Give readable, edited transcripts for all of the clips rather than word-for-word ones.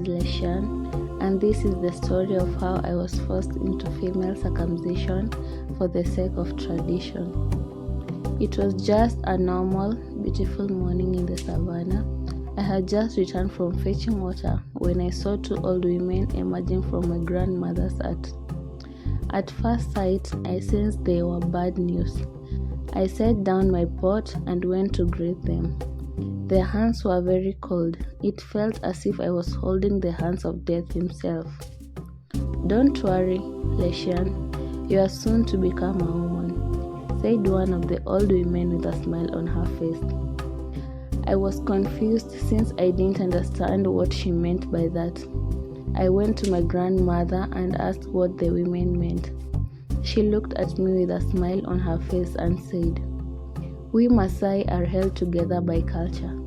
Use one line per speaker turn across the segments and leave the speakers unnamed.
Leshan, and this is the story of how I was forced into female circumcision for the sake of tradition. It was just a normal, beautiful morning in the savannah. I had just returned from fetching water when I saw two old women emerging from my grandmother's hut. At first sight, I sensed they were bad news. I set down my pot and went to greet them. Their hands were very cold. It felt as if I was holding the hands of death himself. "Don't worry, Leshan, you are soon to become a woman," said one of the old women with a smile on her face. I was confused since I didn't understand what she meant by that. I went to my grandmother and asked what the women meant. She looked at me with a smile on her face and said, "We Masaai are held together by culture,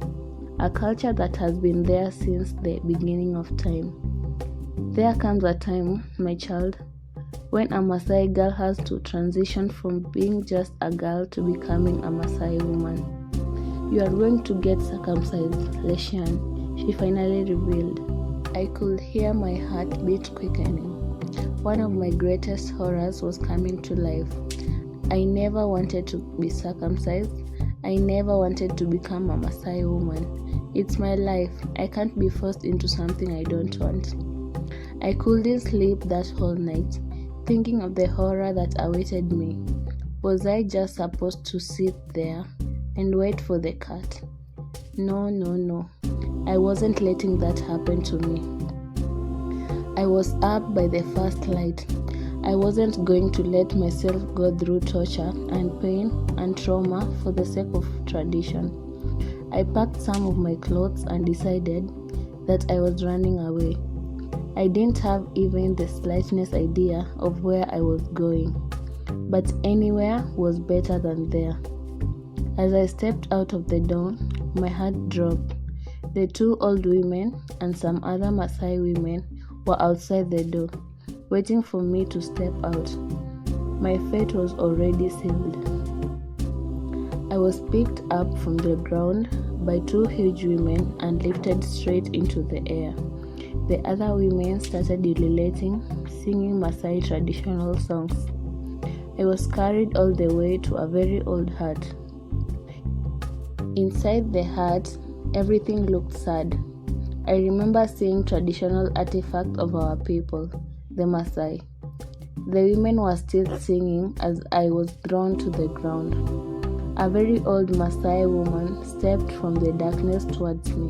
a culture that has been there since the beginning of time. There comes a time, my child, when a Masaai girl has to transition from being just a girl to becoming a Masaai woman. You are going to get circumcised, Leshan," she finally revealed. I could hear my heartbeat quickening. One of my greatest horrors was coming to life. I never wanted to be circumcised. I never wanted to become a Masaai woman. It's my life. I can't be forced into something I don't want. I couldn't sleep that whole night, thinking of the horror that awaited me. Was I just supposed to sit there and wait for the cut? No. I wasn't letting that happen to me. I was up by the first light. I wasn't going to let myself go through torture and pain and trauma for the sake of tradition. I packed some of my clothes and decided that I was running away. I didn't have even the slightest idea of where I was going, but anywhere was better than there. As I stepped out of the door, my heart dropped. The two old women and some other Masaai women were outside the door, waiting for me to step out. My fate was already sealed. I was picked up from the ground by two huge women and lifted straight into the air. The other women started ululating, singing Masaai traditional songs. I was carried all the way to a very old hut. Inside the hut, everything looked sad. I remember seeing traditional artifacts of our people, the Masaai. The women were still singing as I was thrown to the ground. A very old Masaai woman stepped from the darkness towards me.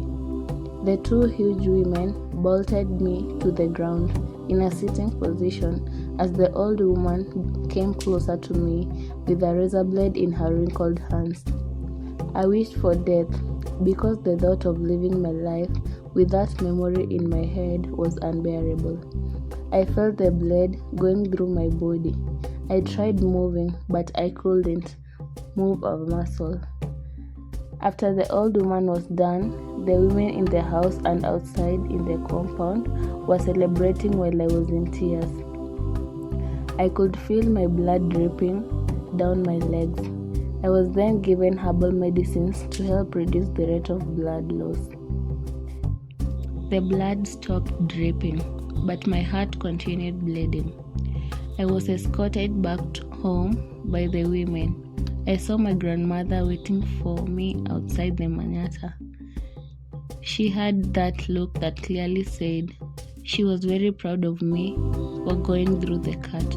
The two huge women bolted me to the ground in a sitting position as the old woman came closer to me with a razor blade in her wrinkled hands. I wished for death because the thought of living my life with that memory in my head was unbearable. I felt the blade going through my body. I tried moving, but I couldn't move a muscle. After the old woman was done, the women in the house and outside in the compound were celebrating while I was in tears. I could feel my blood dripping down my legs. I was then given herbal medicines to help reduce the rate of blood loss. The blood stopped dripping, but my heart continued bleeding. I was escorted back home by the women. I saw my grandmother waiting for me outside the manyatta. She had that look that clearly said she was very proud of me for going through the cut.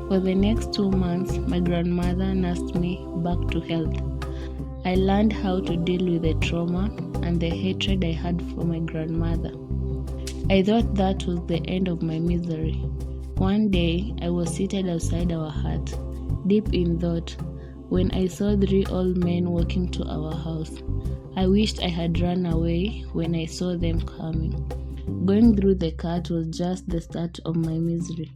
For the next 2 months, my grandmother nursed me back to health. I learned how to deal with the trauma and the hatred I had for my grandmother. I thought that was the end of my misery. One day, I was seated outside our hut, deep in thought, when I saw 3 old men walking to our house. I wished I had run away when I saw them coming. Going through the cut was just the start of my misery.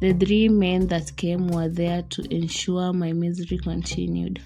The 3 men that came were there to ensure my misery continued.